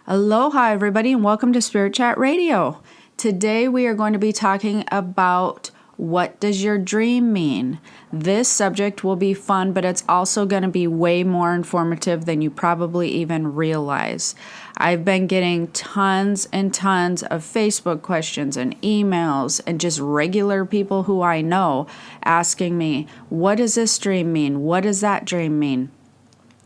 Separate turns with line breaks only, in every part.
Aloha, everybody, and welcome to Spirit Chat Radio. Today we are going to be talking about what does your dream mean? This subject will be fun, but it's also going to be way more informative than you probably even realize. I've been getting tons and tons of Facebook questions and emails and just regular people who I know asking me, what does this dream mean? What does that dream mean?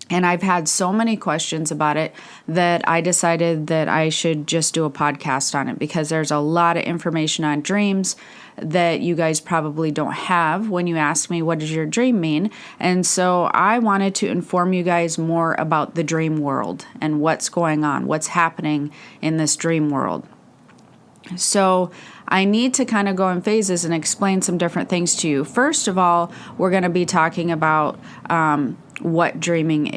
And I've had so many questions about it that I decided that I should just do a podcast on it because there's a lot of information on dreams that you guys probably don't have when you ask me, what does your dream mean? And so I wanted to inform you guys more about the dream world and what's going on, what's happening in this dream world. So I need to kind of go in phases and explain some different things to you. First of all, we're going to be talking about what dreaming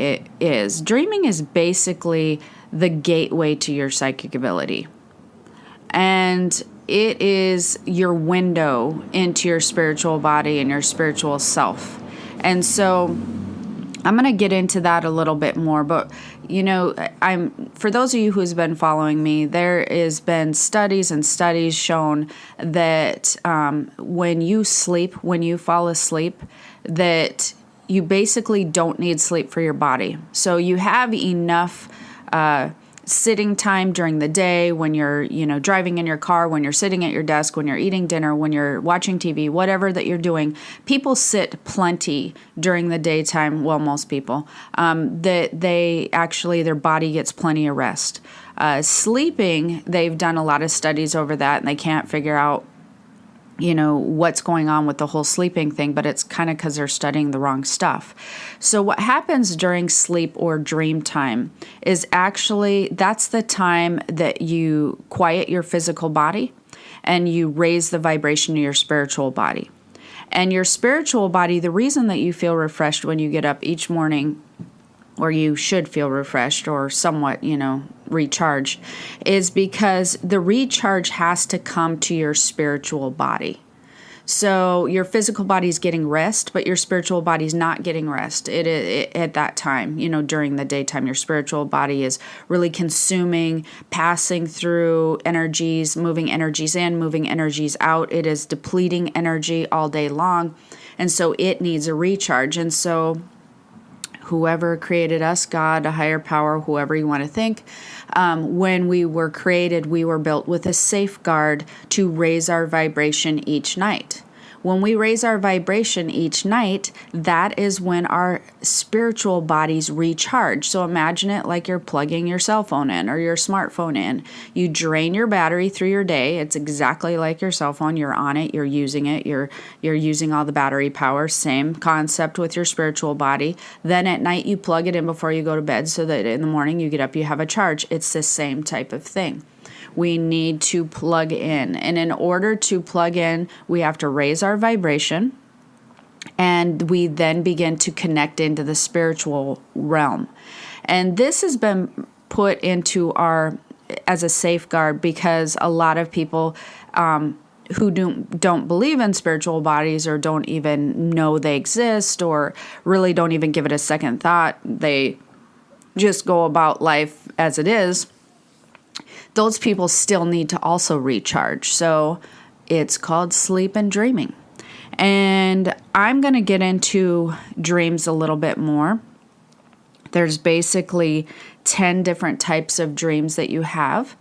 is. Dreaming is basically the gateway to your psychic ability. And it is your window into your spiritual body and your spiritual self. And so I'm going to get into that a little bit more, but for those of you who's been following me, there has been studies and studies shown that when you sleep, when you fall asleep, that you basically don't need sleep for your body. So you have enough sitting time during the day when you're, driving in your car, when you're sitting at your desk, when you're eating dinner, when you're watching TV, whatever that you're doing. People sit plenty during the daytime. Well, most people, that they actually, their body gets plenty of rest. Sleeping, they've done a lot of studies over that and they can't figure out what's going on with the whole sleeping thing, but it's kind of because they're studying the wrong stuff. So what happens during sleep or dream time is actually that's the time that you quiet your physical body and you raise the vibration of your spiritual body. And your spiritual body, the reason that you feel refreshed when you get up each morning, or you should feel refreshed or somewhat, recharged, is because the recharge has to come to your spiritual body. So your physical body is getting rest, but your spiritual body is not getting rest. It at that time, during the daytime, your spiritual body is really consuming, passing through energies, moving energies in, moving energies out. It is depleting energy all day long. And so it needs a recharge. And so whoever created us, God, a higher power, whoever you want to think, when we were created, we were built with a safeguard to raise our vibration each night. When we raise our vibration each night, that is when our spiritual bodies recharge. So imagine it like you're plugging your cell phone in or your smartphone in. You drain your battery through your day. It's exactly like your cell phone. You're on it. You're using it. You're using all the battery power. Same concept with your spiritual body. Then at night, you plug it in before you go to bed so that in the morning you get up, you have a charge. It's the same type of thing. We need to plug in. And in order to plug in, we have to raise our vibration. And we then begin to connect into the spiritual realm. And this has been put into as a safeguard because a lot of people who don't believe in spiritual bodies or don't even know they exist or really don't even give it a second thought, they just go about life as it is. Those people still need to also recharge. So it's called sleep and dreaming. And I'm going to get into dreams a little bit more. There's basically 10 different types of dreams that you have.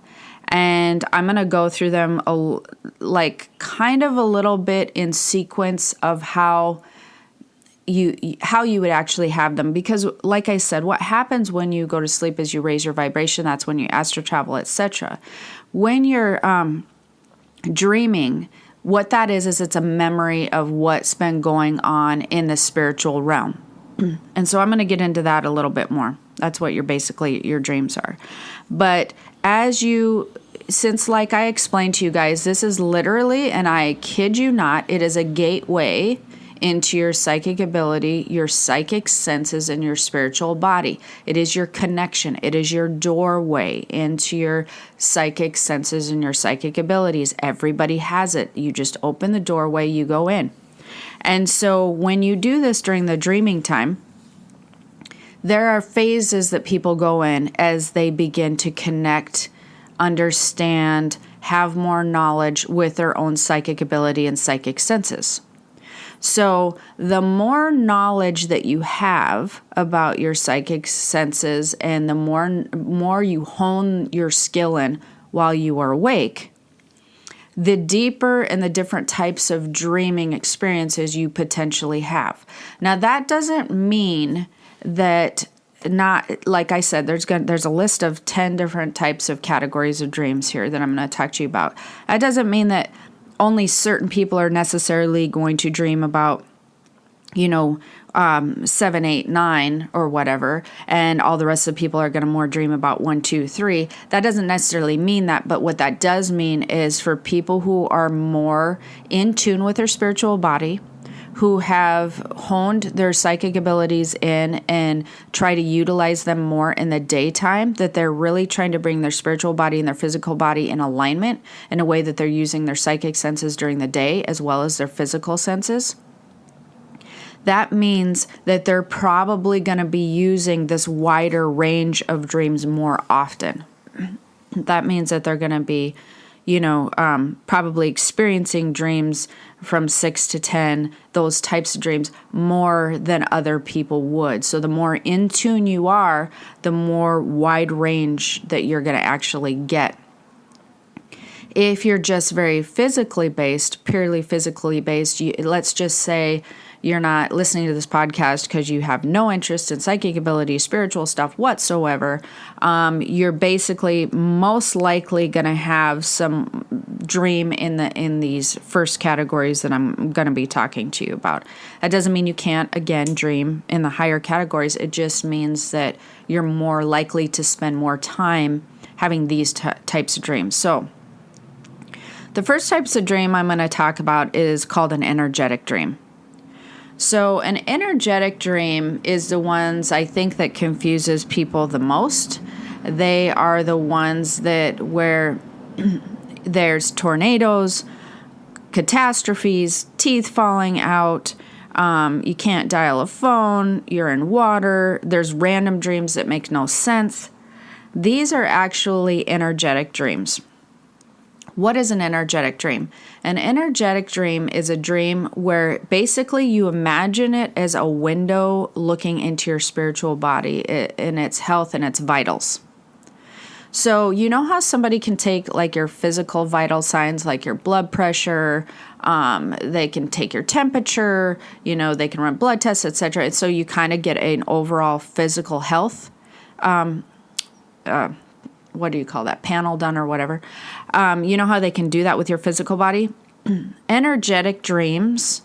And I'm going to go through them kind of a little bit in sequence of how you would actually have them. Because like I said, what happens when you go to sleep is you raise your vibration. That's when you astral travel, etc. When you're dreaming, what that is it's a memory of what's been going on in the spiritual realm. And so I'm going to get into that a little bit more. That's what your dreams are. But since like I explained to you guys, this is literally, and I kid you not, it is a gateway into your psychic ability, your psychic senses, and your spiritual body. It is your connection. It is your doorway into your psychic senses and your psychic abilities. Everybody has it. You just open the doorway, you go in. And so when you do this during the dreaming time, there are phases that people go in as they begin to connect, understand, have more knowledge with their own psychic ability and psychic senses. So the more knowledge that you have about your psychic senses and the more you hone your skill in while you are awake, the deeper and the different types of dreaming experiences you potentially have. Now, that doesn't mean that not, like I said, there's a list of 10 different types of categories of dreams here that I'm going to talk to you about. That doesn't mean that only certain people are necessarily going to dream about, 7, 8, 9 or whatever, and all the rest of the people are going to more dream about 1, 2, 3. That doesn't necessarily mean that, but what that does mean is for people who are more in tune with their spiritual body, who have honed their psychic abilities in and try to utilize them more in the daytime, that they're really trying to bring their spiritual body and their physical body in alignment in a way that they're using their psychic senses during the day as well as their physical senses. That means that they're probably going to be using this wider range of dreams more often. That means that they're going to be probably experiencing dreams from 6 to 10, those types of dreams, more than other people would. So the more in tune you are, the more wide range that you're going to actually get. If you're just very physically based, purely physically based, let's just say you're not listening to this podcast because you have no interest in psychic ability, spiritual stuff whatsoever, you're basically most likely going to have some dream in these first categories that I'm going to be talking to you about. That doesn't mean you can't, again, dream in the higher categories. It just means that you're more likely to spend more time having these types of dreams. So the first types of dream I'm going to talk about is called an energetic dream. So an energetic dream is the ones I think that confuses people the most. They are the ones that where there's tornadoes, catastrophes, teeth falling out, you can't dial a phone, you're in water, there's random dreams that make no sense. These are actually energetic dreams. What is an energetic dream? An energetic dream is a dream where basically you imagine it as a window looking into your spiritual body in its health and its vitals. So you know how somebody can take like your physical vital signs like your blood pressure, they can take your temperature, they can run blood tests, etc. And so you kind of get an overall physical health what do you call that, panel done or whatever. You know how they can do that with your physical body? Energetic dreams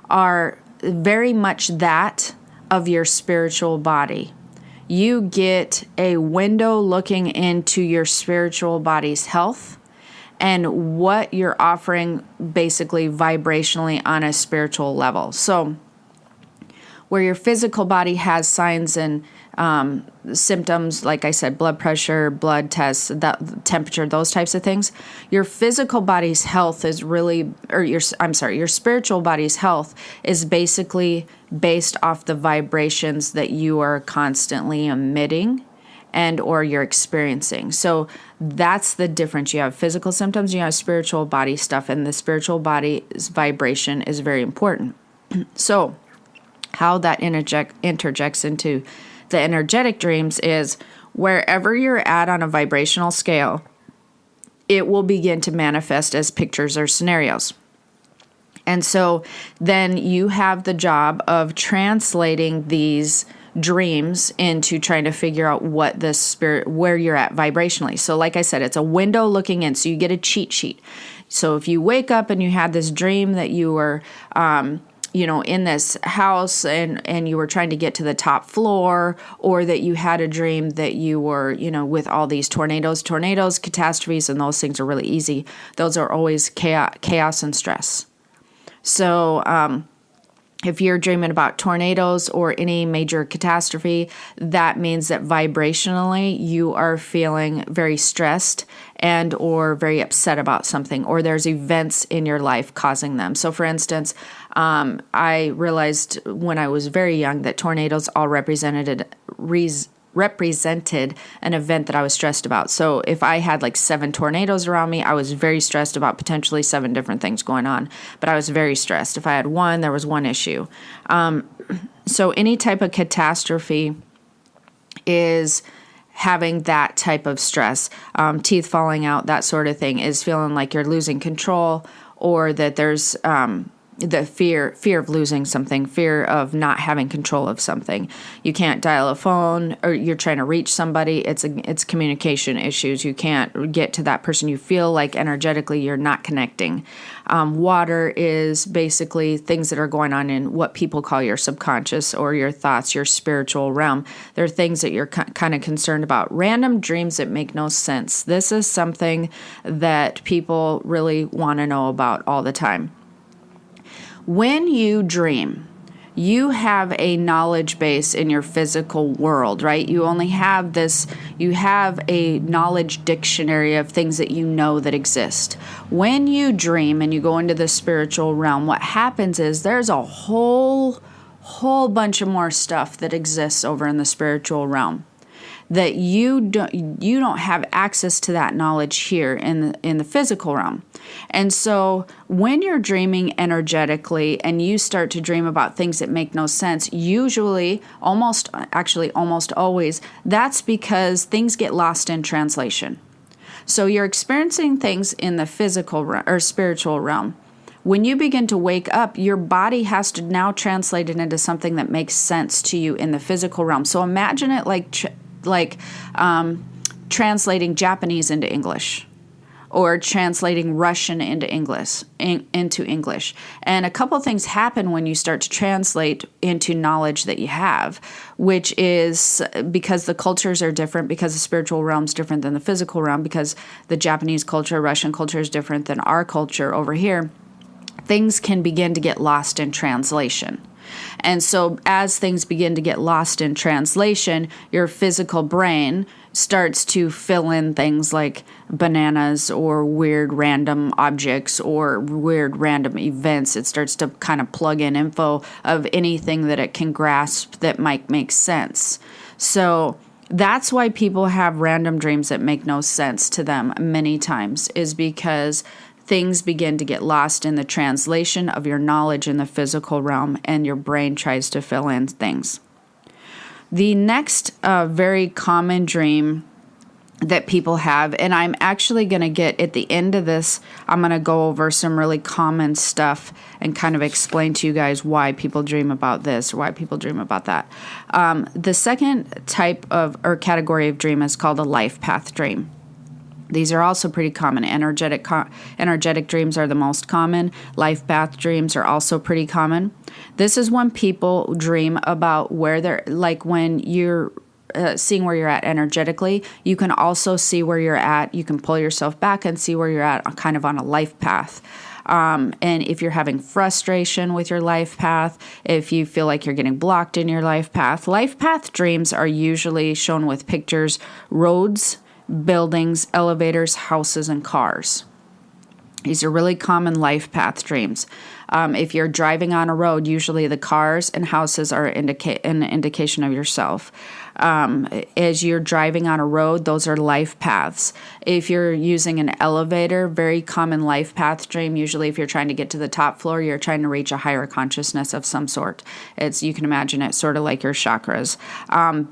are very much that of your spiritual body. You get a window looking into your spiritual body's health and what you're offering basically vibrationally on a spiritual level. So where your physical body has signs and symptoms, like I said, blood pressure, blood tests, that temperature, those types of things, your physical body's health is really, your spiritual body's health is basically based off the vibrations that you are constantly emitting and or you're experiencing. So that's the difference. You have physical symptoms, you have spiritual body stuff, and the spiritual body's vibration is very important. So how that interjects into the energetic dreams is wherever you're at on a vibrational scale, it will begin to manifest as pictures or scenarios. And so then you have the job of translating these dreams into trying to figure out what the spirit, where you're at vibrationally. So like I said, it's a window looking in, so you get a cheat sheet. So if you wake up and you had this dream that you were in this house and you were trying to get to the top floor, or that you had a dream that you were, with all these tornadoes, catastrophes, and those things are really easy. Those are always chaos and stress. So If you're dreaming about tornadoes or any major catastrophe, that means that vibrationally you are feeling very stressed and or very upset about something, or there's events in your life causing them. So for instance, I realized when I was very young that tornadoes all represented an event that I was stressed about. So if I had like 7 tornadoes around me, I was very stressed about potentially 7 different things going on. But I was very stressed. If I had one, there was one issue. So any type of catastrophe is having that type of stress. Teeth falling out, that sort of thing, is feeling like you're losing control, or that there's the fear of losing something, fear of not having control of something. You can't dial a phone, or you're trying to reach somebody. It's communication issues. You can't get to that person. You feel like energetically you're not connecting. Water is basically things that are going on in what people call your subconscious or your thoughts, your spiritual realm. They're things that you're kind of concerned about. Random dreams that make no sense. This is something that people really want to know about all the time. When you dream, you have a knowledge base in your physical world, right? You only have you have a knowledge dictionary of things that you know that exist. When you dream and you go into the spiritual realm, what happens is there's a whole bunch of more stuff that exists over in the spiritual realm that you don't have access to that knowledge here in the physical realm. And so when you're dreaming energetically and you start to dream about things that make no sense, usually, almost always, that's because things get lost in translation. So you're experiencing things in the physical or spiritual realm. When you begin to wake up, your body has to now translate it into something that makes sense to you in the physical realm. So imagine it like translating Japanese into English, or translating Russian into English. And a couple of things happen when you start to translate into knowledge that you have, which is because the cultures are different, because the spiritual realm is different than the physical realm, because the Japanese culture, Russian culture is different than our culture over here. Things can begin to get lost in translation. And so as things begin to get lost in translation, your physical brain starts to fill in things like bananas or weird random objects or weird random events. It starts to kind of plug in info of anything that it can grasp that might make sense. So that's why people have random dreams that make no sense to them many times, is because things begin to get lost in the translation of your knowledge in the physical realm, and your brain tries to fill in things. The next very common dream that people have, and I'm actually going to get at the end of this, I'm going to go over some really common stuff and kind of explain to you guys why people dream about this or why people dream about that. The second type of or category of dream is called a life path dream. These are also pretty common. Energetic dreams are the most common. Life path dreams are also pretty common. This is when people dream about where they're, like when you're seeing where you're at energetically, you can also see where you're at. You can pull yourself back and see where you're at kind of on a life path. And if you're having frustration with your life path, if you feel like you're getting blocked in your life path dreams are usually shown with pictures, roads, buildings, elevators, houses, and cars. These are really common life path dreams. If you're driving on a road, usually the cars and houses are an indication of yourself. As you're driving on a road, those are life paths. If you're using an elevator, very common life path dream. Usually if you're trying to get to the top floor, you're trying to reach a higher consciousness of some sort. You can imagine it sort of like your chakras.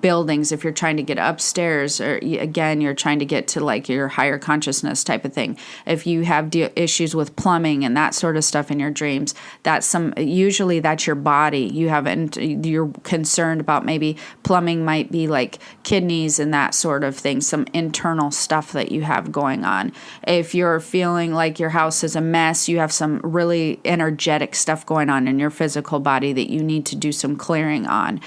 Buildings, if you're trying to get upstairs, or again, you're trying to get to like your higher consciousness type of thing. If you have issues with plumbing and that sort of stuff in your dreams, usually that's your body. You're concerned about maybe plumbing might be like kidneys and that sort of thing, some internal stuff that you have going on. If you're feeling like your house is a mess, you have some really energetic stuff going on in your physical body that you need to do some clearing on.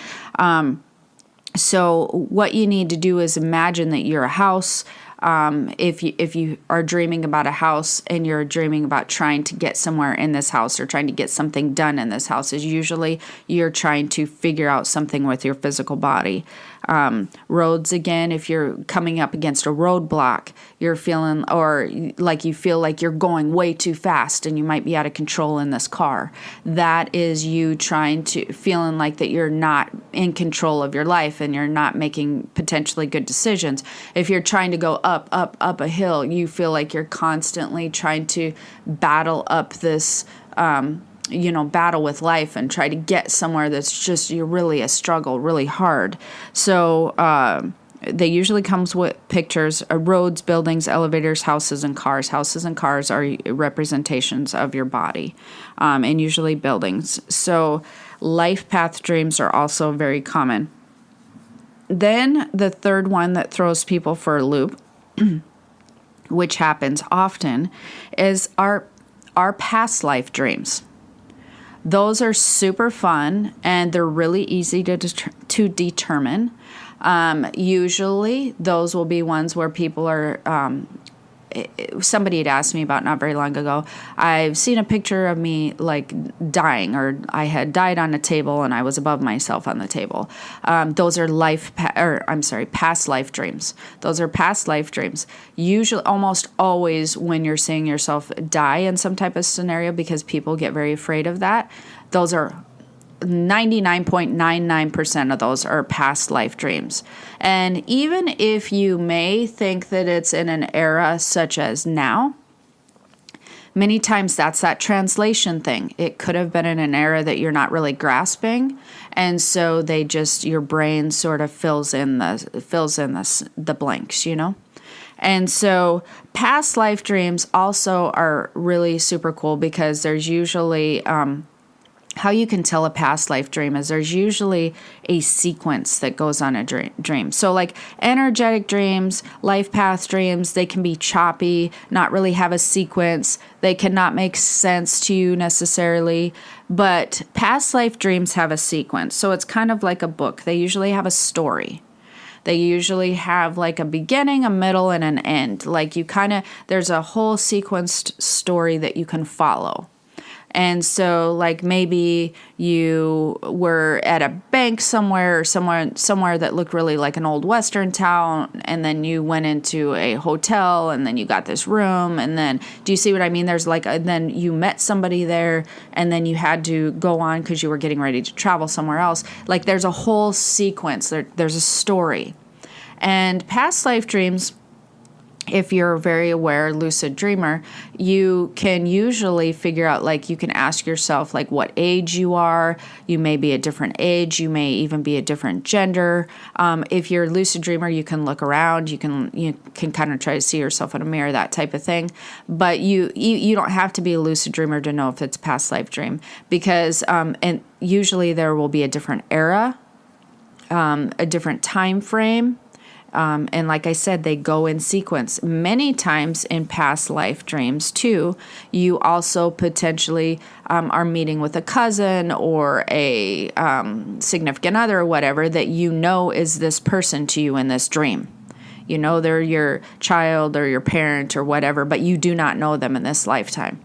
So what you need to do is imagine that you're a house. If you are dreaming about a house and you're dreaming about trying to get somewhere in this house or trying to get something done in this house, is usually you're trying to figure out something with your physical body. Roads, again, if you're coming up against a roadblock, you're feeling, or like you feel like you're going way too fast and you might be out of control in this car. That is you feeling like that you're not in control of your life and you're not making potentially good decisions. If you're trying to go up a hill, you feel like you're constantly trying to battle up this, battle with life and try to get somewhere that's just, you're really a struggle, really hard. So they usually comes with pictures of roads, buildings, elevators, houses, and cars. Houses and cars are representations of your body, and usually buildings. So life path dreams are also very common. Then the third one that throws people for a loop, which happens often, is our past life dreams. Those are super fun and they're really easy to determine. Usually those will be ones where people are, somebody had asked me about not very long ago, I've seen a picture of me like dying, or I had died on a table and I was above myself on the table. Those are past life dreams. Those are past life dreams. Usually, almost always when you're seeing yourself die in some type of scenario, because people get very afraid of that, those are 99.99% of those are past life dreams. And even if you may think that it's in an era such as now, many times that's that translation thing. It could have been in an era that you're not really grasping, and so your brain sort of fills in the blanks, And so past life dreams also are really super cool, because there's usually how you can tell a past life dream is there's usually a sequence that goes on a dream. So like energetic dreams, life path dreams, they can be choppy, not really have a sequence. They cannot make sense to you necessarily. But past life dreams have a sequence. So it's kind of like a book. They usually have a story. They usually have like a beginning, a middle, and an end. Like there's a whole sequenced story that you can follow. And so like maybe you were at a bank somewhere that looked really like an old Western town, and then you went into a hotel and then you got this room, and then, do you see what I mean? There's then you met somebody there and then you had to go on because you were getting ready to travel somewhere else. Like there's a whole sequence, there's a story. And past life dreams, if you're a very aware lucid dreamer, you can usually figure out, like you can ask yourself like what age you are. You may be a different age. You may even be a different gender. If you're a lucid dreamer, you can look around. You can kind of try to see yourself in a mirror, that type of thing. But you don't have to be a lucid dreamer to know if it's a past life dream, because and usually there will be a different era, a different time frame. And like I said, they go in sequence. Many times in past life dreams, too, you also potentially are meeting with a cousin or a significant other or whatever that is this person to you in this dream. They're your child or your parent or whatever, but you do not know them in this lifetime.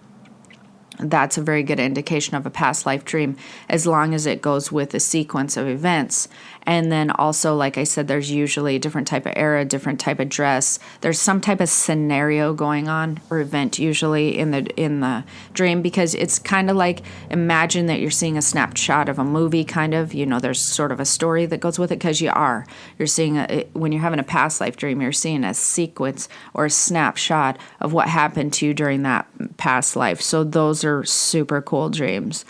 That's a very good indication of a past life dream, as long as it goes with a sequence of events. And then also, like I said, there's usually a different type of era, different type of dress. There's some type of scenario going on or event usually in the dream, because it's kind of like, imagine that you're seeing a snapshot of a movie, kind of. There's sort of a story that goes with it, because you're seeing when you're having a past life dream, you're seeing a sequence or a snapshot of what happened to you during that past life. So those are super cool dreams.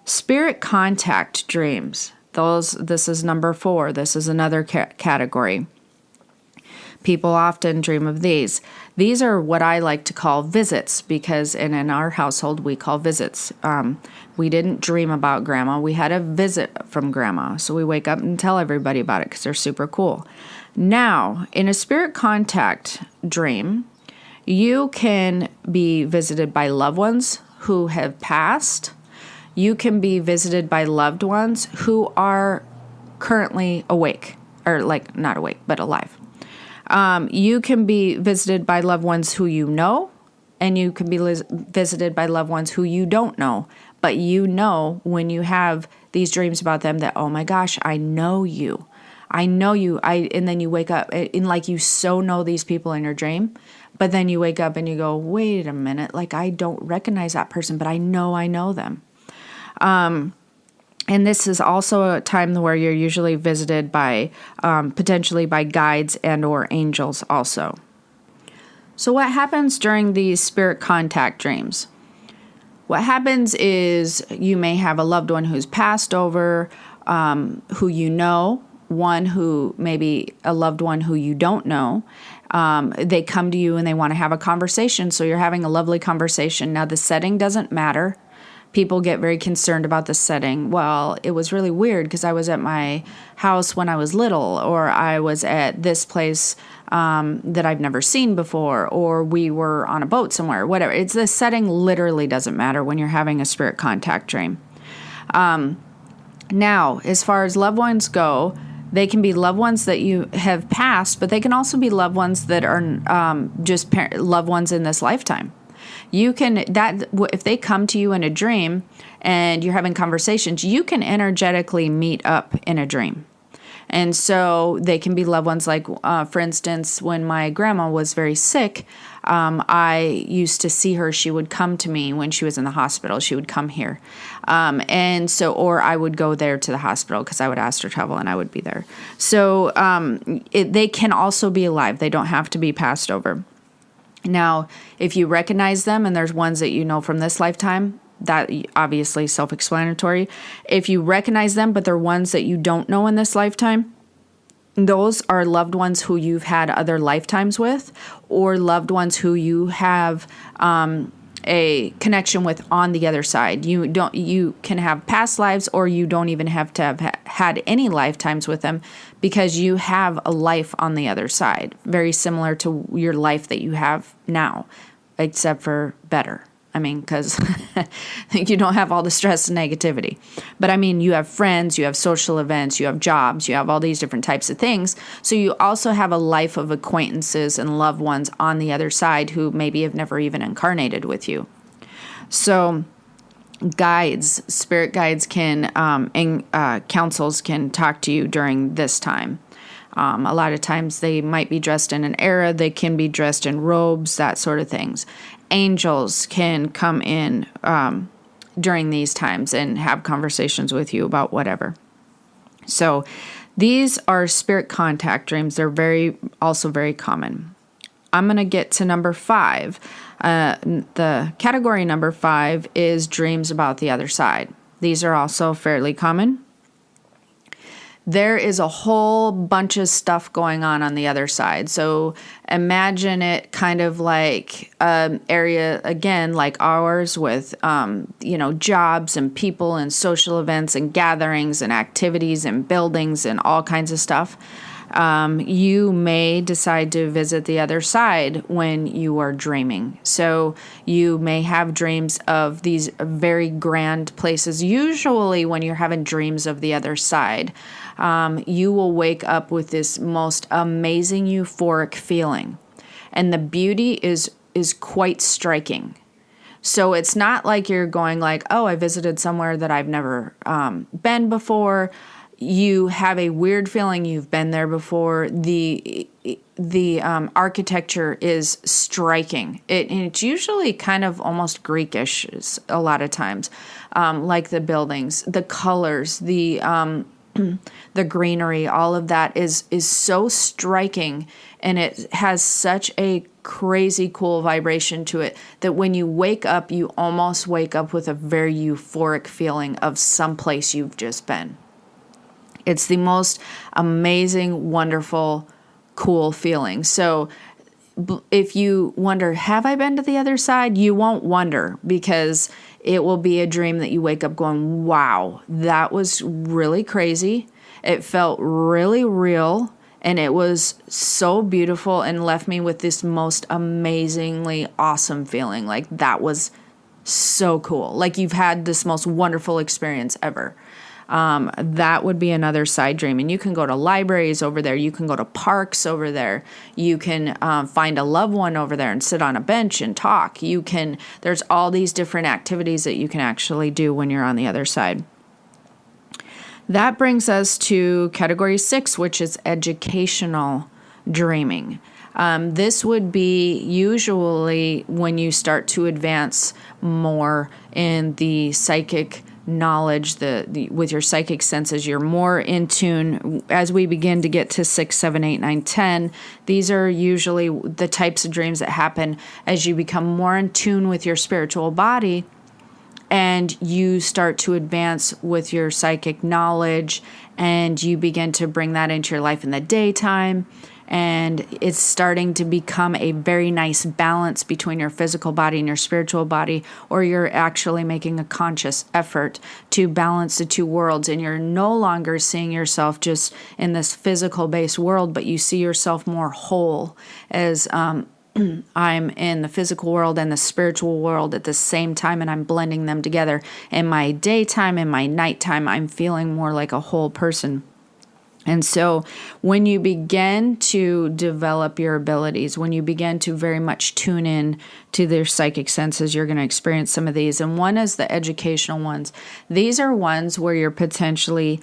Spirit contact dreams. This is number 4. This is another category. People often dream of these. These are what I like to call visits, because in our household we call visits. We didn't dream about grandma. We had a visit from grandma. So we wake up and tell everybody about it because they're super cool. Now, in a spirit contact dream, you can be visited by loved ones who have passed. You can be visited by loved ones who are currently awake, or like not awake, but alive. You can be visited by loved ones who you know, and you can be visited by loved ones who you don't know. But you know when you have these dreams about them that, oh my gosh, I know you. I know you. And then you wake up and like you so know these people in your dream. But then you wake up and you go, wait a minute, like I don't recognize that person, but I know them. And this is also a time where you're usually visited by potentially by guides and or angels also. So what happens during these spirit contact dreams? What happens is you may have a loved one who's passed over, who you know, one who maybe a loved one who you don't know. They come to you and they want to have a conversation. So you're having a lovely conversation. Now the setting doesn't matter. People get very concerned about the setting. Well, it was really weird because I was at my house when I was little, or I was at this place that I've never seen before, or we were on a boat somewhere, whatever. It's the setting literally doesn't matter when you're having a spirit contact dream. Now, as far as loved ones go, they can be loved ones that you have passed, but they can also be loved ones that are just loved ones in this lifetime. You can, if they come to you in a dream and you're having conversations, you can energetically meet up in a dream. And so they can be loved ones like, for instance, when my grandma was very sick, I used to see her. She would come to me when she was in the hospital. She would come here. And so, or I would go there to the hospital because I would ask her to travel and I would be there. So they can also be alive. They don't have to be passed over. Now, if you recognize them, and there's ones that you know from this lifetime, that obviously self-explanatory. If you recognize them, but they're ones that you don't know in this lifetime, those are loved ones who you've had other lifetimes with, or loved ones who you have a connection with on the other side. You can have past lives, or you don't even have to have had any lifetimes with them because you have a life on the other side, very similar to your life that you have now, except for better. I mean, because you don't have all the stress and negativity. But I mean, you have friends, you have social events, you have jobs, you have all these different types of things. So you also have a life of acquaintances and loved ones on the other side who maybe have never even incarnated with you. So guides, spirit guides can, and councils can talk to you during this time. A lot of times they might be dressed in an era, they can be dressed in robes, that sort of things. Angels can come in during these times and have conversations with you about whatever. So these are spirit contact dreams. They're also very common. I'm going to get to number 5. The category number 5 is dreams about the other side. These are also fairly common. There is a whole bunch of stuff going on the other side. So imagine it kind of like an area, again, like ours with, jobs and people and social events and gatherings and activities and buildings and all kinds of stuff. You may decide to visit the other side when you are dreaming. So you may have dreams of these very grand places. Usually when you're having dreams of the other side, you will wake up with this most amazing euphoric feeling. And the beauty is quite striking. So it's not like you're going like, oh, I visited somewhere that I've never been before. You have a weird feeling you've been there before. The architecture is striking. And it's usually kind of almost Greekish a lot of times, like the buildings, the colors, the greenery, all of that is so striking, and it has such a crazy cool vibration to it that when you wake up, you almost wake up with a very euphoric feeling of someplace you've just been. It's the most amazing, wonderful, cool feeling. So if you wonder, have I been to the other side? You won't wonder, because it will be a dream that you wake up going, wow, that was really crazy. It felt really real, and it was so beautiful and left me with this most amazingly awesome feeling. Like that was so cool. Like you've had this most wonderful experience ever. That would be another side dream. And you can go to libraries over there. You can go to parks over there. You can find a loved one over there and sit on a bench and talk. There's all these different activities that you can actually do when you're on the other side. That brings us to category 6, which is educational dreaming. This would be usually when you start to advance more in the psychic knowledge, with your psychic senses. You're more in tune. As we begin to get to 6, 7, 8, 9, 10, these are usually the types of dreams that happen as you become more in tune with your spiritual body and you start to advance with your psychic knowledge and you begin to bring that into your life in the daytime. And it's starting to become a very nice balance between your physical body and your spiritual body, or you're actually making a conscious effort to balance the two worlds. And you're no longer seeing yourself just in this physical-based world, but you see yourself more whole as I'm in the physical world and the spiritual world at the same time, and I'm blending them together. In my daytime and my nighttime, I'm feeling more like a whole person. And so when you begin to develop your abilities, when you begin to very much tune in to their psychic senses, you're going to experience some of these. And one is the educational ones. These are ones where you're potentially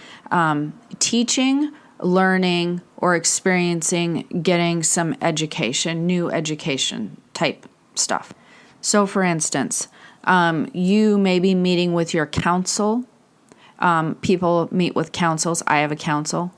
teaching, learning, or experiencing, getting some education, new education type stuff. So for instance, you may be meeting with your counsel. People meet with counsels. I have a counsel.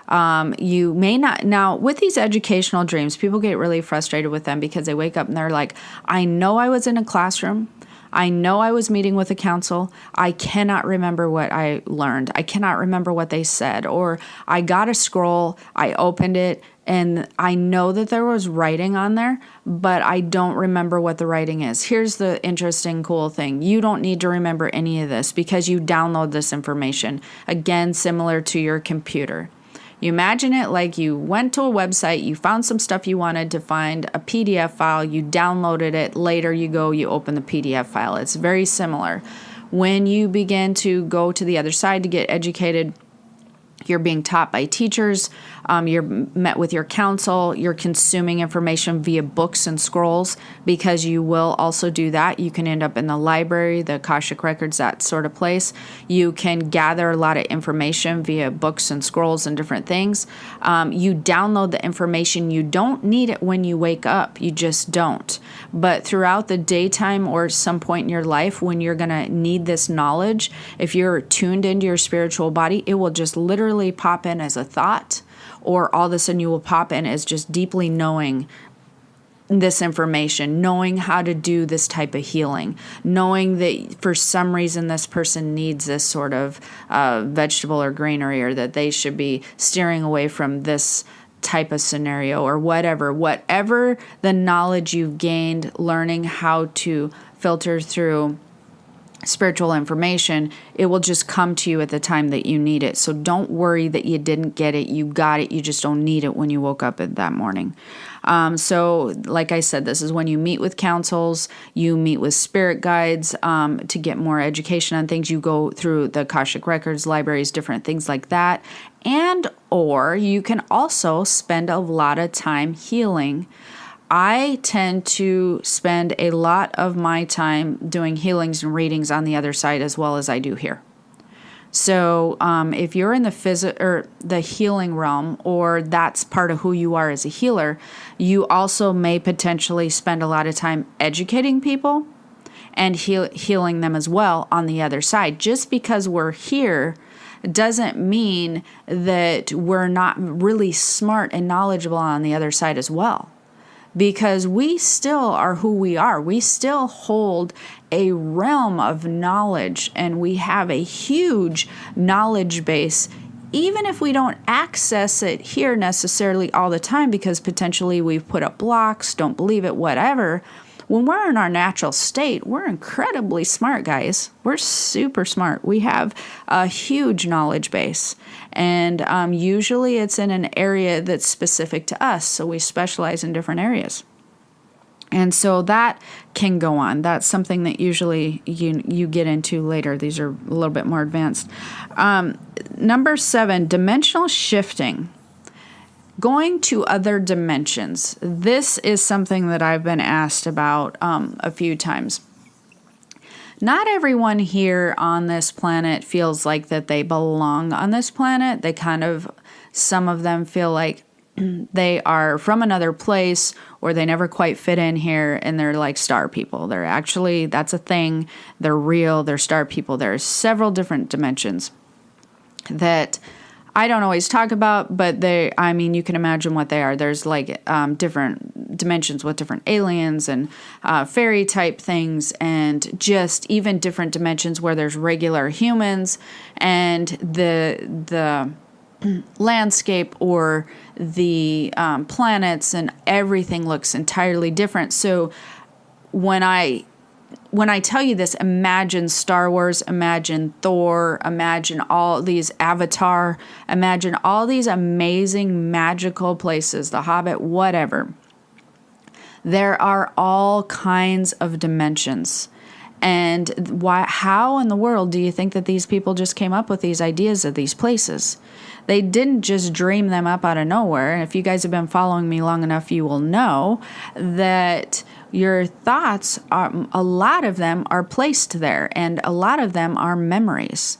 You may not. Now, with these educational dreams, people get really frustrated with them because they wake up and they're like, I know I was in a classroom. I know I was meeting with a counsel. I cannot remember what I learned. I cannot remember what they said. Or I got a scroll, I opened it, and I know that there was writing on there, but I don't remember what the writing is. Here's the interesting, cool thing. You don't need to remember any of this because you download this information. Again, similar to your computer. You imagine it like you went to a website, you found some stuff you wanted to find, a PDF file, you downloaded it, later you open the PDF file. It's very similar. When you begin to go to the other side to get educated, you're being taught by teachers, you're met with your counsel, you're consuming information via books and scrolls, because you will also do that. You can end up in the library, the Akashic records, that sort of place. You can gather a lot of information via books and scrolls and different things. You download the information. You don't need it when you wake up. You just don't. But throughout the daytime or some point in your life when you're going to need this knowledge, if you're tuned into your spiritual body, it will just literally pop in as a thought, or all of a sudden you will pop in as just deeply knowing this information, knowing how to do this type of healing, knowing that for some reason this person needs this sort of vegetable or greenery, or that they should be steering away from this type of scenario, or whatever the knowledge you've gained learning how to filter through spiritual information, it will just come to you at the time that you need it. So don't worry that you didn't get it. You got it. You just don't need it when you woke up that morning. So like I said, this is when you meet with counsels, you meet with spirit guides to get more education on things. You go through the Akashic records, libraries, different things like that. And or you can also spend a lot of time healing. I tend to spend a lot of my time doing healings and readings on the other side as well as I do here. So if you're in the healing realm, or that's part of who you are as a healer, you also may potentially spend a lot of time educating people and healing them as well on the other side. Just because we're here doesn't mean that we're not really smart and knowledgeable on the other side as well. Because we still are who we are. We still hold a realm of knowledge, and we have a huge knowledge base, even if we don't access it here necessarily all the time, because potentially we've put up blocks, don't believe it, whatever. When we're in our natural state, we're incredibly smart, guys. We're super smart. We have a huge knowledge base. And usually it's in an area that's specific to us, so we specialize in different areas. And so that can go on. That's something that usually you get into later. These are a little bit more advanced. Number 7, dimensional shifting. Going to other dimensions. This is something that I've been asked about a few times. Not everyone here on this planet feels like that they belong on this planet. Some of them feel like they are from another place, or they never quite fit in here, and they're like star people. That's a thing. They're real. They're star people. There's several different dimensions that I don't always talk about, but you can imagine what they are. There's like different dimensions with different aliens and fairy type things, and just even different dimensions where there's regular humans, and the landscape or the planets and everything looks entirely different. So when I tell you this, imagine Star Wars, imagine Thor, imagine all these Avatar, imagine all these amazing magical places, The Hobbit, whatever. There are all kinds of dimensions. And how in the world do you think that these people just came up with these ideas of these places? They didn't just dream them up out of nowhere. And if you guys have been following me long enough, you will know that your thoughts, a lot of them are placed there, and a lot of them are memories.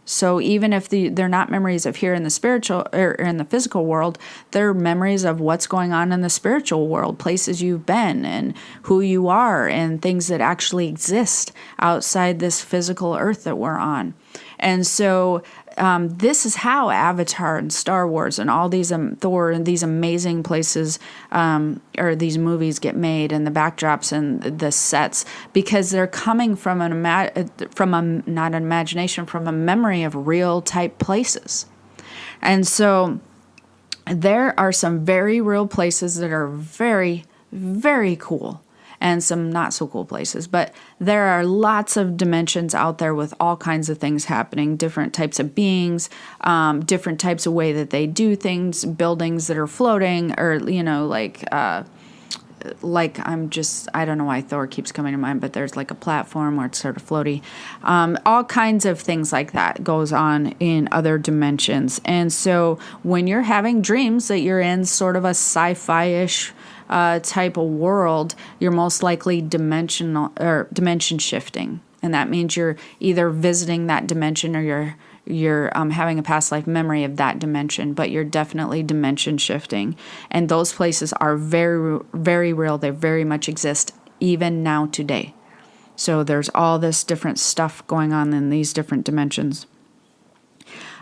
So even if they're not memories of here in the spiritual or in the physical world, they're memories of what's going on in the spiritual world, places you've been and who you are, and things that actually exist outside this physical earth that we're on. And so this is how Avatar and Star Wars and all these Thor and these amazing places or these movies get made, and the backdrops and the sets, because they're coming from not an imagination, from a memory of real type places. And so there are some very real places that are very, very cool, and some not so cool places. But there are lots of dimensions out there with all kinds of things happening, different types of beings, different types of way that they do things, buildings that are floating, or, I don't know why Thor keeps coming to mind, but there's like a platform where it's sort of floaty. All kinds of things like that goes on in other dimensions. And so when you're having dreams that you're in sort of a sci-fi-ish type of world, you're most likely dimension shifting, and that means you're either visiting that dimension or you're having a past life memory of that dimension, but you're definitely dimension shifting. And those places are very, very real. They very much exist even now today. So there's all this different stuff going on in these different dimensions.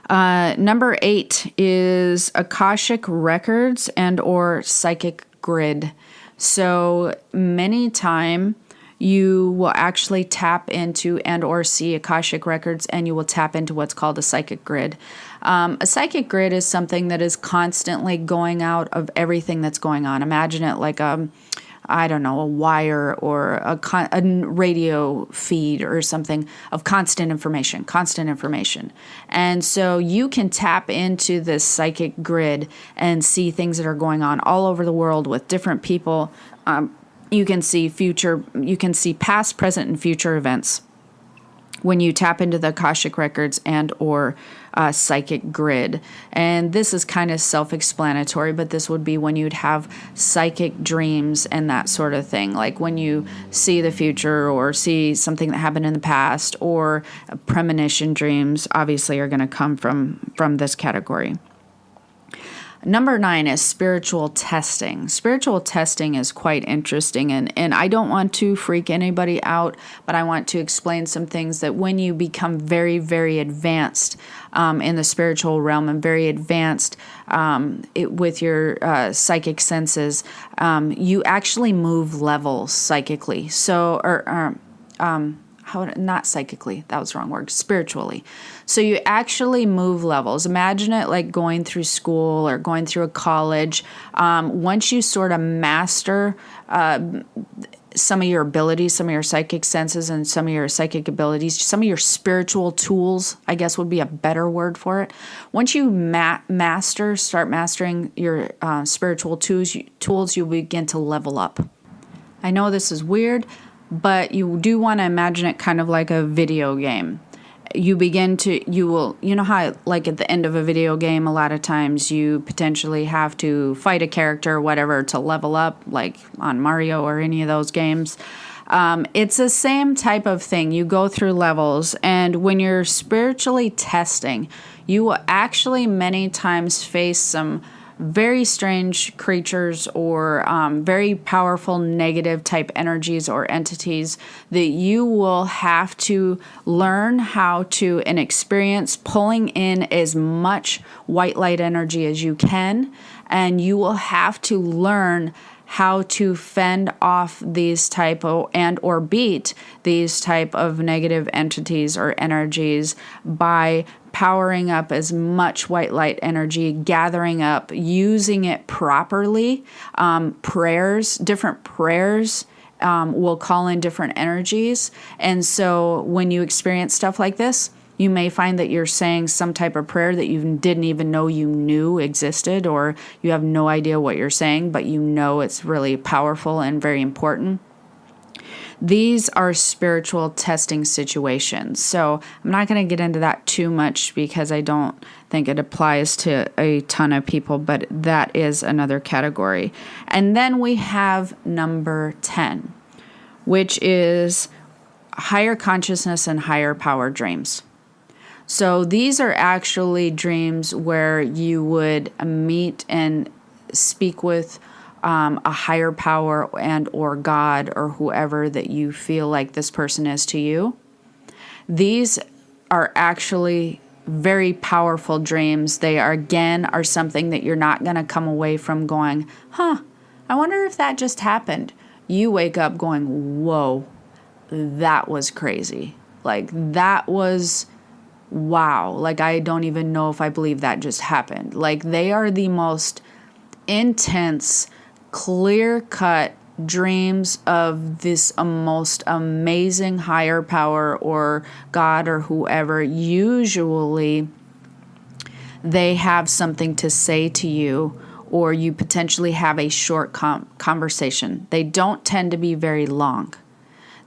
Number 8 is Akashic records and or psychic grid. So many time you will actually tap into and or see Akashic records, and you will tap into what's called a psychic grid. A psychic grid is something that is constantly going out of everything that's going on. Imagine it like a wire or a radio feed or something of constant information. And so you can tap into this psychic grid and see things that are going on all over the world with different people. You can see past, present, and future events when you tap into the Akashic records and or psychic grid. And this is kind of self-explanatory, but this would be when you'd have psychic dreams and that sort of thing, like when you see the future or see something that happened in the past, or premonition dreams obviously are going to come from this category. Number 9 is spiritual testing. Spiritual testing is quite interesting, and I don't want to freak anybody out, but I want to explain some things that when you become very, very advanced in the spiritual realm and very advanced with your psychic senses, you actually move levels psychically. So, not psychically, that was the wrong word, spiritually. So you actually move levels. Imagine it like going through school or going through a college. Once you sort of master some of your abilities, some of your psychic senses and some of your psychic abilities, some of your spiritual tools, I guess would be a better word for it. Once you start mastering your spiritual tools, you begin to level up. I know this is weird, but you do want to imagine it kind of like a video game. You know how, like at the end of a video game, a lot of times you potentially have to fight a character or whatever to level up, like on Mario or any of those games. It's the same type of thing. You go through levels, and when you're spiritually testing, you will actually many times face some very strange creatures or very powerful negative type energies or entities that you will have to learn how to and experience pulling in as much white light energy as you can, and you will have to learn how to fend off these type of and or beat these type of negative entities or energies by powering up as much white light energy, gathering up, using it properly. Different prayers will call in different energies. And so when you experience stuff like this, you may find that you're saying some type of prayer that you didn't even know you knew existed, or you have no idea what you're saying, but you know it's really powerful and very important. These are spiritual testing situations. So I'm not going to get into that too much because I don't think it applies to a ton of people, but that is another category. And then we have number 10, which is higher consciousness and higher power dreams. So these are actually dreams where you would meet and speak with a higher power and or God or whoever that you feel like this person is to you. These are actually very powerful dreams. They are something that you're not going to come away from going, I wonder if that just happened. You wake up going, whoa, that was crazy. Like that was... wow, like I don't even know if I believe that just happened. Like they are the most intense, clear-cut dreams of this most amazing higher power or God or whoever. Usually they have something to say to you, or you potentially have a short conversation. They don't tend to be very long.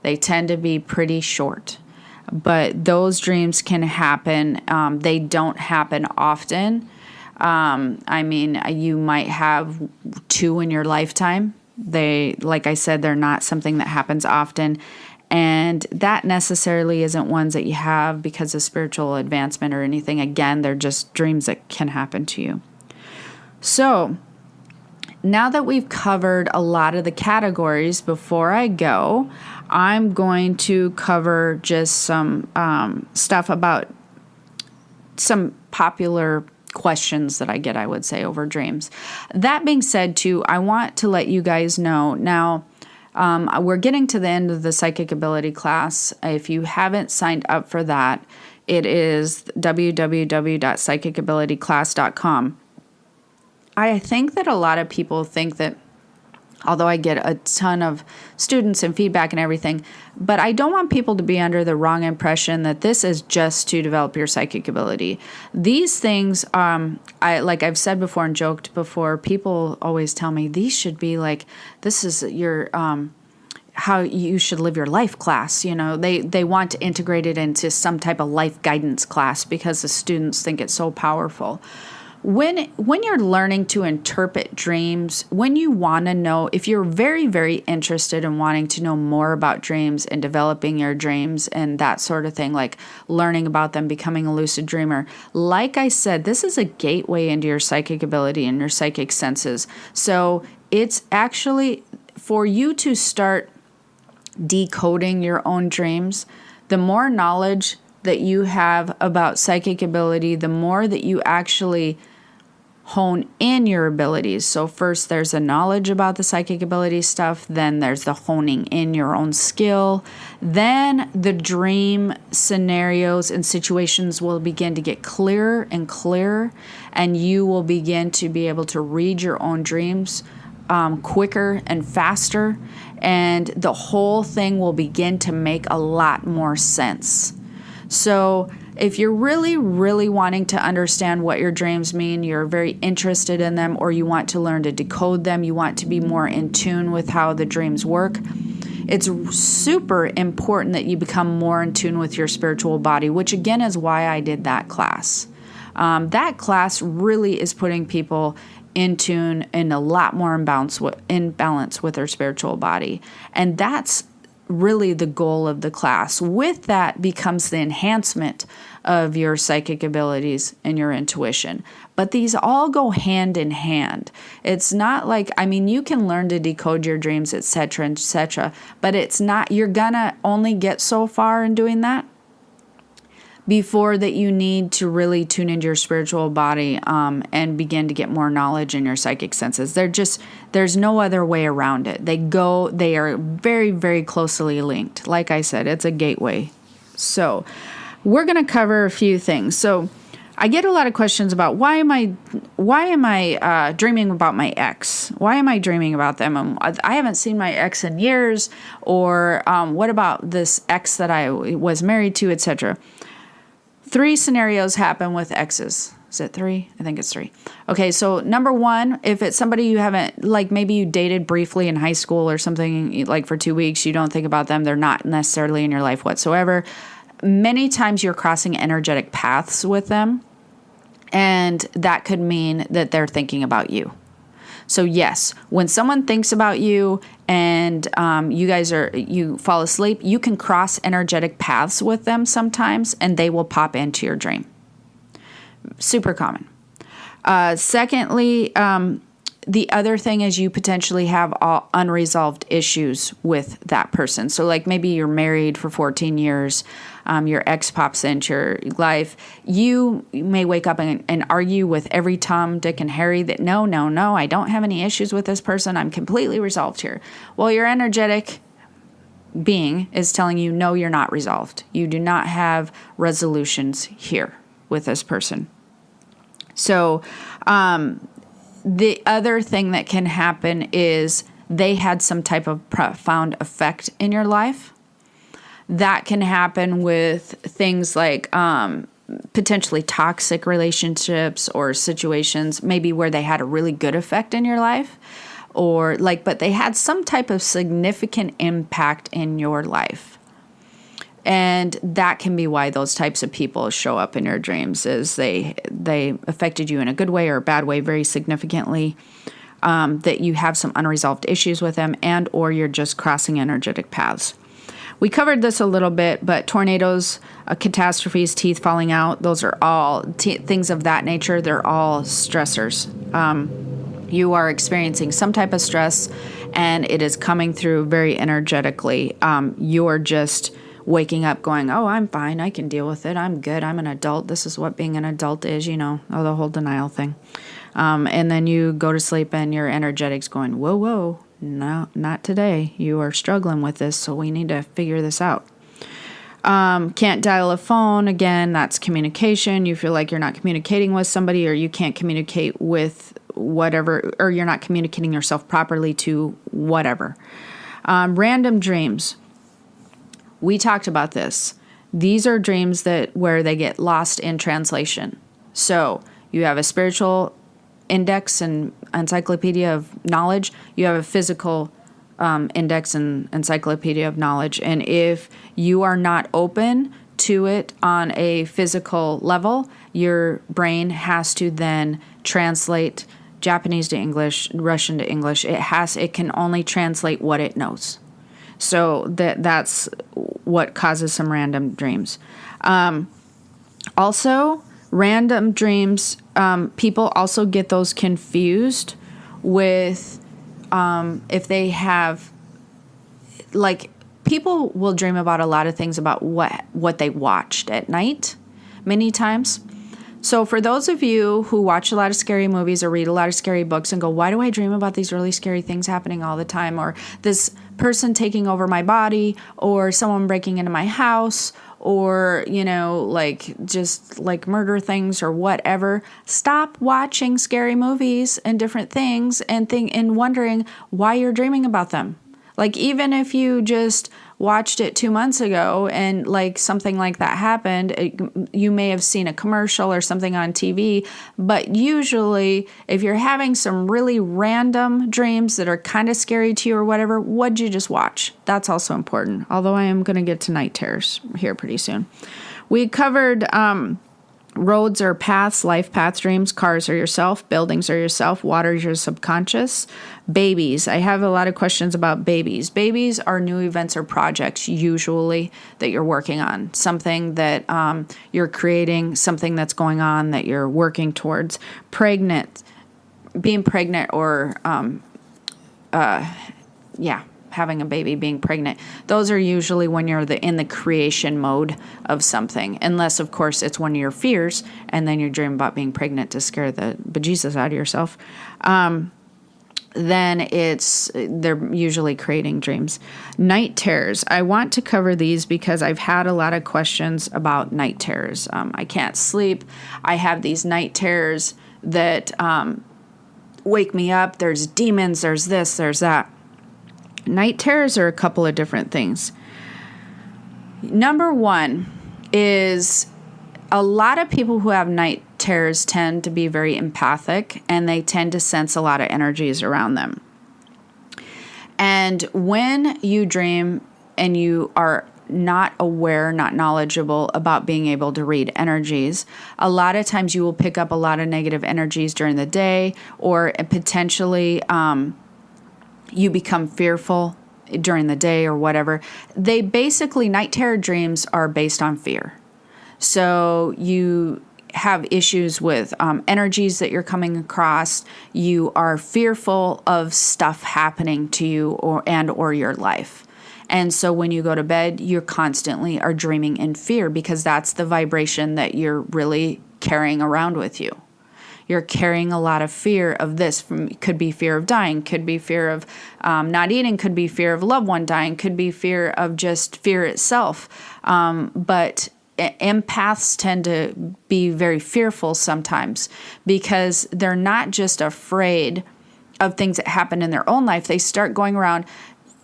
They tend to be pretty short. But those dreams can happen. They don't happen often. You might have 2 in your lifetime. Like I said, they're not something that happens often. And that necessarily isn't ones that you have because of spiritual advancement or anything. Again, they're just dreams that can happen to you. So now that we've covered a lot of the categories, before I go, I'm going to cover just some stuff about some popular questions that I get, I would say, over dreams. That being said, too, I want to let you guys know now, we're getting to the end of the psychic ability class. If you haven't signed up for that, it is www.psychicabilityclass.com. I think that a lot of people think that, although I get a ton of students and feedback and everything, but I don't want people to be under the wrong impression that this is just to develop your psychic ability. These things, like I've said before and joked before, people always tell me these should be like, this is your how you should live your life class. You know, they want to integrate it into some type of life guidance class because the students think it's so powerful. When you're learning to interpret dreams, when you want to know, if you're very, very interested in wanting to know more about dreams and developing your dreams and that sort of thing, like learning about them, becoming a lucid dreamer, like I said, this is a gateway into your psychic ability and your psychic senses. So it's actually for you to start decoding your own dreams. The more knowledge that you have about psychic ability, the more that you actually hone in your abilities. So first there's a knowledge about the psychic ability stuff, then there's the honing in your own skill, then the dream scenarios and situations will begin to get clearer and clearer, and you will begin to be able to read your own dreams quicker and faster, and the whole thing will begin to make a lot more sense. So if you're really, really wanting to understand what your dreams mean, you're very interested in them, or you want to learn to decode them, you want to be more in tune with how the dreams work, it's super important that you become more in tune with your spiritual body, which again is why I did that class. That class really is putting people in tune and a lot more in balance with their spiritual body. And that's really the goal of the class. With that becomes the enhancement of your psychic abilities and your intuition. But these all go hand in hand. It's not like, you can learn to decode your dreams, etc., but it's not, you're gonna only get so far in doing that before that you need to really tune into your spiritual body and begin to get more knowledge in your psychic senses. There's no other way around it. They are very, very closely linked. Like I said, it's a gateway. So we're going to cover a few things. So I get a lot of questions about why am I dreaming about my ex? Why am I dreaming about them? I haven't seen my ex in years, or what about this ex that I was married to, etc. 3 scenarios happen with exes. Is it 3? I think it's 3. Okay, so number 1, if it's somebody you haven't, like maybe you dated briefly in high school or something, like for 2 weeks, you don't think about them, they're not necessarily in your life whatsoever. Many times you're crossing energetic paths with them, and that could mean that they're thinking about you. So yes, when someone thinks about you and you fall asleep, you can cross energetic paths with them sometimes, and they will pop into your dream. Super common. Secondly, the other thing is you potentially have unresolved issues with that person. So like maybe you're married for 14 years, your ex pops into your life. You may wake up and argue with every Tom, Dick, and Harry that no, I don't have any issues with this person. I'm completely resolved here. Well, your energetic being is telling you, no, you're not resolved. You do not have resolutions here with this person. So, the other thing that can happen is they had some type of profound effect in your life. That can happen with things like potentially toxic relationships or situations, maybe where they had a really good effect in your life, but they had some type of significant impact in your life. And that can be why those types of people show up in your dreams, is they affected you in a good way or a bad way very significantly, that you have some unresolved issues with them, and or you're just crossing energetic paths. We covered this a little bit, but tornadoes, catastrophes, teeth falling out, those are all things of that nature. They're all stressors. You are experiencing some type of stress, and it is coming through very energetically. You're just waking up going, oh, I'm fine. I can deal with it. I'm good. I'm an adult. This is what being an adult is, the whole denial thing. And then you go to sleep and your energetic's going, whoa, no, not today. You are struggling with this, so we need to figure this out. Can't dial a phone. Again, that's communication. You feel like you're not communicating with somebody, or you can't communicate with whatever, or you're not communicating yourself properly to whatever. Random dreams. We talked about this. These are dreams where they get lost in translation. So you have a spiritual index and encyclopedia of knowledge. You have a physical index and encyclopedia of knowledge. And if you are not open to it on a physical level, your brain has to then translate Japanese to English, Russian to English. It can only translate what it knows. So that's what causes some random dreams. Also, random dreams, people also get those confused with if they have, like, people will dream about a lot of things about what they watched at night many times. So for those of you who watch a lot of scary movies or read a lot of scary books and go, why do I dream about these really scary things happening all the time? Or this person taking over my body, or someone breaking into my house, or, just like murder things or whatever. Stop watching scary movies and different things and wondering why you're dreaming about them. Like, even if you just watched it 2 months ago and like something like that happened, you may have seen a commercial or something on TV. But usually if you're having some really random dreams that are kind of scary to you or whatever, what'd you just watch? That's also important. Although I am going to get to night terrors here pretty soon. We covered roads or paths, life path dreams. Cars are yourself, buildings are yourself, water is your subconscious. Babies. I have a lot of questions about babies. Babies are new events or projects usually that you're working on. Something that you're creating, something that's going on that you're working towards. Being pregnant or having a baby, being pregnant. Those are usually when you're in the creation mode of something. Unless, of course, it's one of your fears, and then you're dreaming about being pregnant to scare the bejesus out of yourself. Then they're usually creating dreams. Night terrors. I want to cover these because I've had a lot of questions about night terrors. I can't sleep. I have these night terrors that wake me up. There's demons. There's this. There's that. Night terrors are a couple of different things. Number one is a lot of people who have night terrors tend to be very empathic, and they tend to sense a lot of energies around them. And when you dream and you are not aware, not knowledgeable about being able to read energies, a lot of times you will pick up a lot of negative energies during the day, or potentially you become fearful during the day or whatever. Night terror dreams are based on fear. So you have issues with energies that you're coming across. You are fearful of stuff happening to you or your life. And so when you go to bed, you constantly are dreaming in fear because that's the vibration that you're really carrying around with you. You're carrying a lot of fear of this. Could be fear of dying, could be fear of not eating, could be fear of a loved one dying, could be fear of just fear itself. But empaths tend to be very fearful sometimes because they're not just afraid of things that happen in their own life. They start going around.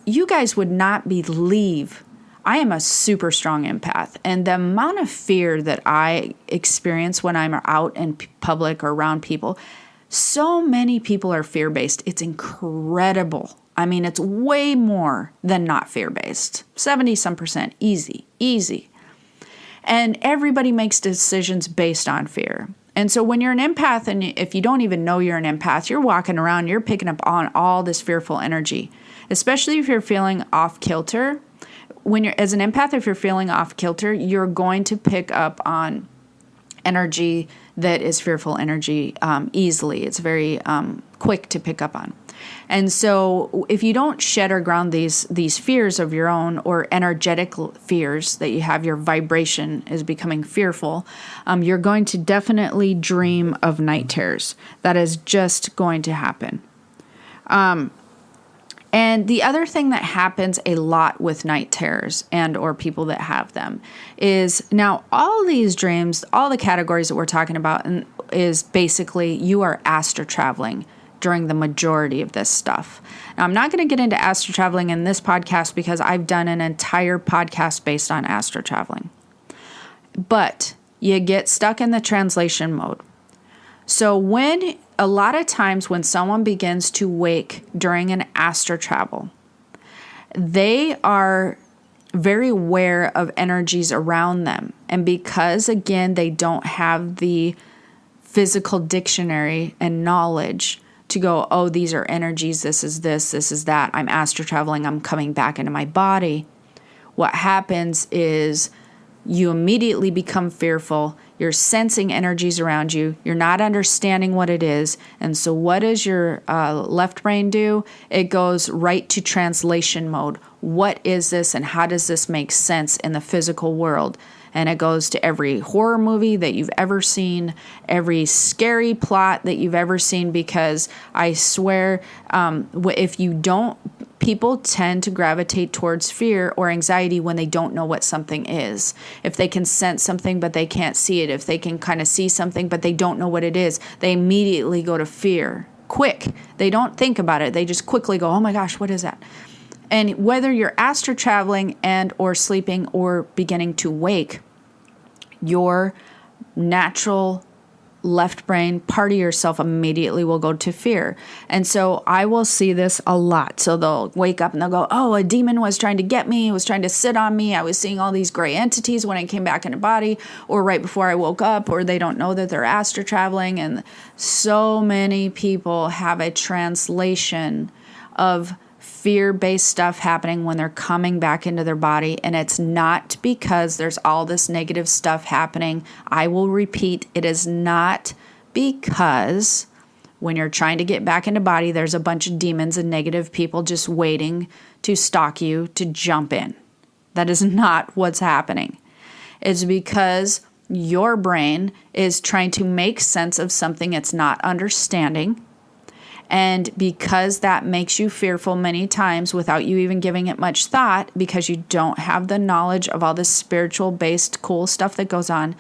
You guys would not believe I am a super strong empath, and the amount of fear that I experience when I'm out in public or around people, so many people are fear-based. It's incredible. I mean, it's way more than not fear-based. 70-some%, easy. And everybody makes decisions based on fear. And so when you're an empath, and if you don't even know you're an empath, you're walking around, you're picking up on all this fearful energy, especially if you're feeling off kilter. As an empath, if you're feeling off kilter, you're going to pick up on energy that is fearful energy easily. It's very quick to pick up on. And so if you don't shed or ground these fears of your own, or energetic fears that you have, your vibration is becoming fearful, you're going to definitely dream of night terrors. That is just going to happen. And the other thing that happens a lot with night terrors and or people that have them is, now all these dreams, all the categories that we're talking about is basically you are astral traveling during the majority of this stuff. Now, I'm not going to get into astral traveling in this podcast because I've done an entire podcast based on astral traveling. But you get stuck in the translation mode. So a lot of times when someone begins to wake during an astral travel, they are very aware of energies around them. And because, again, they don't have the physical dictionary and knowledge to go, oh, these are energies, this is that, I'm astral traveling, I'm coming back into my body, what happens is you immediately become fearful. You're sensing energies around you. You're not understanding what it is. And so what does your left brain do? It goes right to translation mode. What is this and how does this make sense in the physical world? And it goes to every horror movie that you've ever seen, every scary plot that you've ever seen, because I swear, if you don't, people tend to gravitate towards fear or anxiety when they don't know what something is. If they can sense something but they can't see it, if they can kind of see something but they don't know what it is, they immediately go to fear. Quick. They don't think about it. They just quickly go, oh my gosh, what is that? And whether you're astral traveling and or sleeping or beginning to wake, your natural left brain part of yourself immediately will go to fear. And so I will see this a lot. So they'll wake up and they'll go, oh, a demon was trying to get me, was trying to sit on me. I was seeing all these gray entities when I came back into body, or right before I woke up, or they don't know that they're astral traveling. And so many people have a translation of fear-based stuff happening when they're coming back into their body, and it's not because there's all this negative stuff happening. I will repeat, it is not because when you're trying to get back into body, there's a bunch of demons and negative people just waiting to stalk you to jump in. That is not what's happening. It's because your brain is trying to make sense of something it's not understanding. And because that makes you fearful many times without you even giving it much thought, because you don't have the knowledge of all this spiritual-based cool stuff that goes on,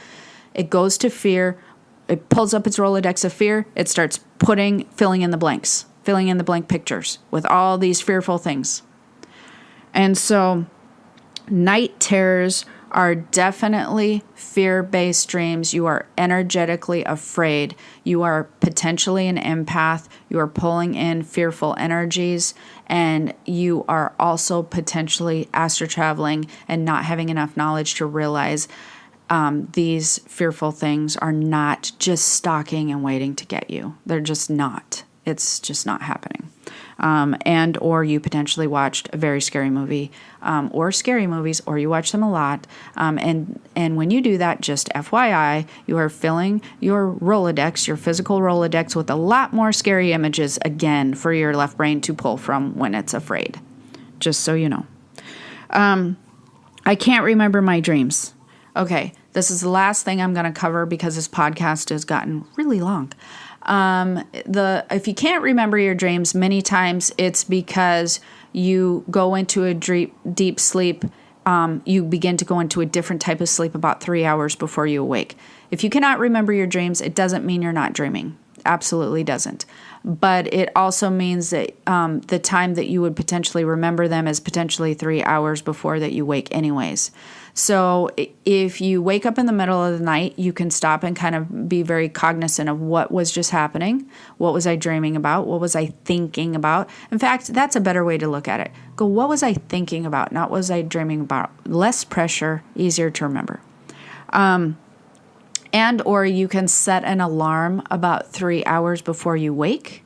it goes to fear. It pulls up its Rolodex of fear. It starts filling in the blanks, filling in the blank pictures with all these fearful things. And so night terrors are definitely fear-based dreams. You are energetically afraid. You are potentially an empath. You are pulling in fearful energies, and you are also potentially astral traveling and not having enough knowledge to realize these fearful things are not just stalking and waiting to get you. They're just not. It's just not happening. And or you potentially watched a very scary movie, or scary movies, or you watch them a lot. And when you do that, just FYI, you are filling your Rolodex, your physical Rolodex, with a lot more scary images again for your left brain to pull from when it's afraid. Just so you know. I can't remember my dreams. Okay, this is the last thing I'm going to cover because this podcast has gotten really long. If you can't remember your dreams, many times it's because you go into a deep sleep. You begin to go into a different type of sleep about 3 hours before you awake. If you cannot remember your dreams, it doesn't mean you're not dreaming. Absolutely doesn't. But it also means that the time that you would potentially remember them is potentially 3 hours before that you wake anyways. So if you wake up in the middle of the night, you can stop and kind of be very cognizant of what was just happening. What was I dreaming about? What was I thinking about? In fact, that's a better way to look at it. Go, what was I thinking about? Not what was I dreaming about? Less pressure, easier to remember. And or you can set an alarm about 3 hours before you wake.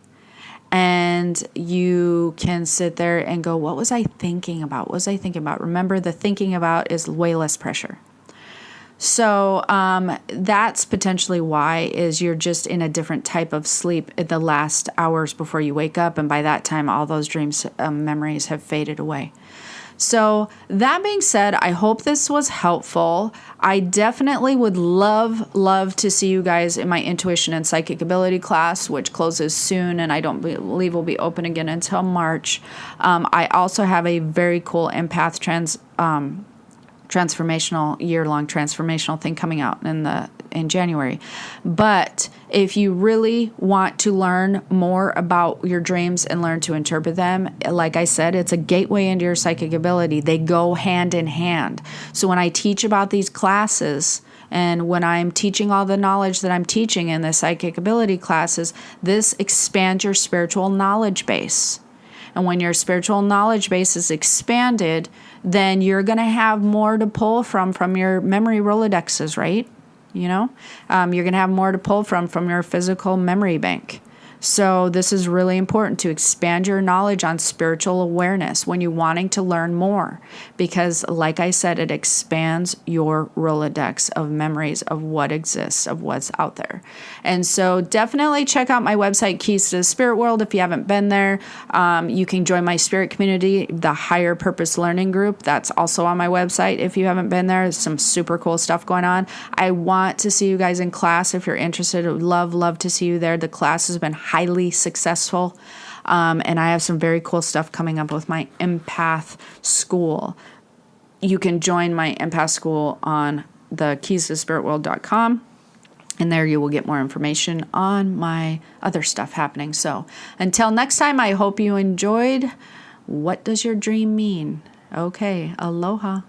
And you can sit there and go, what was I thinking about? What was I thinking about? Remember, the thinking about is way less pressure. So that's potentially why is you're just in a different type of sleep in the last hours before you wake up. And by that time, all those dreams, memories have faded away. So that being said, I hope this was helpful. I definitely would love to see you guys in my intuition and psychic ability class, which closes soon, and I don't believe will be open again until March. I also have a very cool empath transformational, year-long transformational thing coming out in January. But if you really want to learn more about your dreams and learn to interpret them, like I said, it's a gateway into your psychic ability. They go hand in hand. So when I teach about these classes, and when I'm teaching all the knowledge that I'm teaching in the psychic ability classes, this expands your spiritual knowledge base. And when your spiritual knowledge base is expanded, then you're going to have more to pull from your memory Rolodexes, right? You know, you're going to have more to pull from your physical memory bank. So this is really important to expand your knowledge on spiritual awareness when you're wanting to learn more, because like I said, it expands your Rolodex of memories of what exists, of what's out there. And so definitely check out my website, Keys to the Spirit World. If you haven't been there, you can join my spirit community, the Higher Purpose Learning Group. That's also on my website. If you haven't been there, there's some super cool stuff going on. I want to see you guys in class. If you're interested, I would love to see you there. The class has been highly successful. And I have some very cool stuff coming up with my empath school. You can join my empath school on the keystothespiritworld.com. And there you will get more information on my other stuff happening. So until next time, I hope you enjoyed What does your dream mean? Okay, aloha.